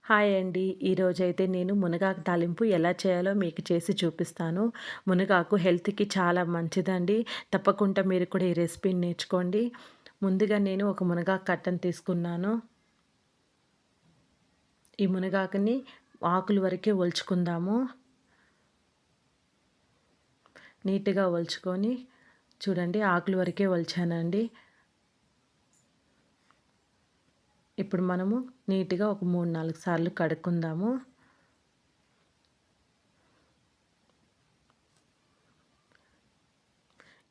Hi అండి. ఈరోజైతే నేను మునగాకు తాలింపు ఎలా చేయాలో మీకు చేసి చూపిస్తాను. మునగాకు హెల్త్‌కి చాలా మంచిదండి. తప్పకుండా మీరు కూడా ఈ రెసిపీని నేర్చుకోండి. ముందుగా నేను ఒక మునగాకు కట్టను తీసుకున్నాను. ఈ మునగాకుని ఆకుల వరకే ఒలుచుకుందాము. నీట్‌గా ఒలుచుకొని చూడండి ఆకుల వరకే ఒలిచానండి. ఇప్పుడు మనము నీట్‌గా ఒక 3, 4 సార్లు కడుక్కుందాము.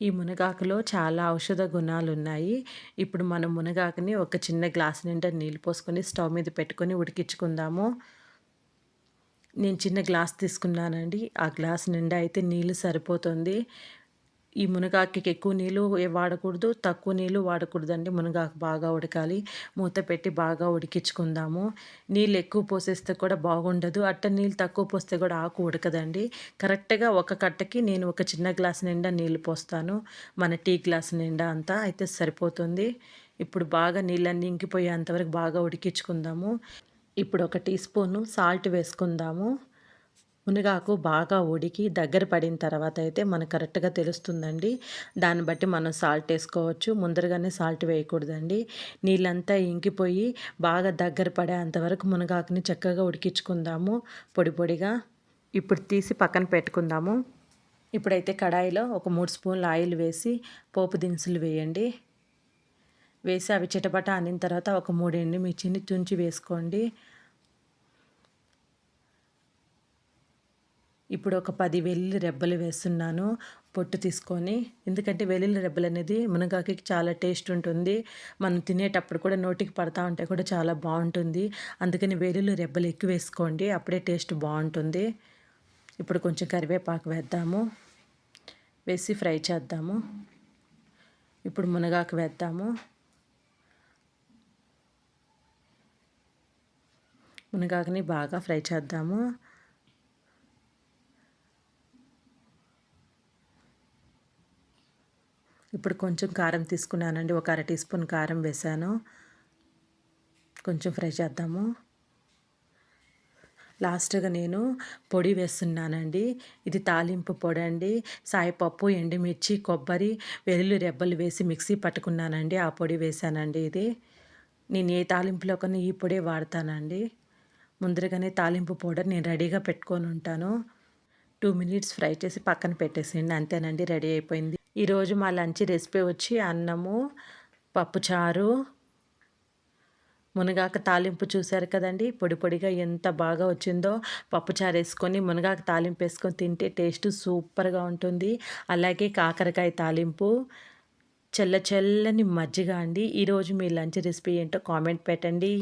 ఈ మునగాకులో చాలా ఔషధ గుణాలున్నాయి. ఇప్పుడు మనం మునగాకుని ఒక చిన్న గ్లాస్ నిండా నీళ్ళు పోసుకొని స్టవ్ మీద పెట్టుకొని ఉడికించుకుందాము. నేను చిన్న గ్లాస్ తీసుకున్నానండి. ఆ గ్లాస్ నిండా అయితే నీళ్ళు సరిపోతుంది. ఈ మునగాకుకి ఎక్కువ నీళ్ళు వాడకూడదు, తక్కువ నీళ్ళు వాడకూడదండి. మునగాకు బాగా ఉడకాలి. మూత పెట్టి బాగా ఉడికించుకుందాము. నీళ్ళు ఎక్కువ పోసేస్తే కూడా బాగుండదు. నీళ్ళు తక్కువ పోస్తే కూడా ఆకు ఉడకదండి. కరెక్ట్‌గా ఒక కట్టకి నేను ఒక చిన్న గ్లాస్ నిండా నీళ్ళు పోస్తాను. మన టీ గ్లాస్ నిండా అంతా అయితే సరిపోతుంది. ఇప్పుడు బాగా నీళ్ళన్నీ ఇంకిపోయేంత వరకు బాగా ఉడికించుకుందాము. ఇప్పుడు ఒక టీ స్పూను సాల్ట్ వేసుకుందాము. మునగాకు బాగా ఉడికి దగ్గర పడిన తర్వాత అయితే మనకు కరెక్ట్‌గా తెలుస్తుందండి. దాన్ని బట్టి మనం సాల్ట్ ఏసుకోవచ్చు. ముందరగానే సాల్ట్ వేయకూడదండి. నీళ్ళంతా ఇంకిపోయి బాగా దగ్గర పడేంత వరకు మునగాకుని చక్కగా ఉడికించుకుందాము పొడి పొడిగా. ఇప్పుడు తీసి పక్కన పెట్టుకుందాము. ఇప్పుడైతే కడాయిలో ఒక 3 స్పూన్ల ఆయిల్ వేసి పోపు దినుసులు వేయండి. వేసి అవి చిటపట అనిన తర్వాత ఒక 3 ఎండుమిర్చిని తుంచి వేసుకోండి. ఇప్పుడు ఒక 10 వెల్లుల్లి రెబ్బలు వేస్తున్నాను పొట్టు తీసుకొని. ఎందుకంటే వెల్లుల్లి రెబ్బలనేది మునగాకుకి చాలా టేస్ట్ ఉంటుంది. మనం తినేటప్పుడు కూడా నోటికి పడతా ఉంటే కూడా చాలా బావుంటుంది. అందుకని వెల్లుల్లి రెబ్బలు ఎక్కువ వేసుకోండి. అప్పుడే టేస్ట్ బావుంటుంది. ఇప్పుడు కొంచెం కరివేపాకు వేద్దాము. వేసి ఫ్రై చేద్దాము. ఇప్పుడు మునగాకు వేద్దాము. మునగాకుని బాగా ఫ్రై చేద్దాము. ఇప్పుడు కొంచెం కారం తీసుకున్నానండి. ఒక అర టీ స్పూన్ కారం వేశాను. కొంచెం ఫ్రై చేద్దాము. లాస్ట్‌గా నేను పొడి వేస్తున్నానండి. ఇది తాలింపు పొడండి. సాయిపప్పు, ఎండుమిర్చి, కొబ్బరి, వెల్లుల్లి రెబ్బలు వేసి మిక్సీ పట్టుకున్నానండి. ఆ పొడి వేశానండి ఇది. నేను ఏ తాలింపులో కన్నా ఈ పొడే వాడతానండి. ముందరగానే తాలింపు పౌడర్ నేను రెడీగా పెట్టుకొని ఉంటాను. 2 మినిట్స్ ఫ్రై చేసి పక్కన పెట్టేసేయండి. అంతేనండి రెడీ అయిపోయింది. ఈరోజు మా లంచ్ రెసిపీ వచ్చి అన్నము, పప్పుచారు, మునగాకు తాలింపు చూశారు కదండీ! పొడి పొడిగా ఎంత బాగా వచ్చిందో. పప్పుచారు ఏసుకొని, మునగాకు తాలింపు ఏసుకొని తింటే టేస్ట్ సూపర్‌గా ఉంటుంది. అలాగే కాకరకాయ తాలింపు, చల్లని మజ్జిగ అండి. ఈరోజు మీ లంచ్ రెసిపీ ఏంటో కామెంట్ పెట్టండి.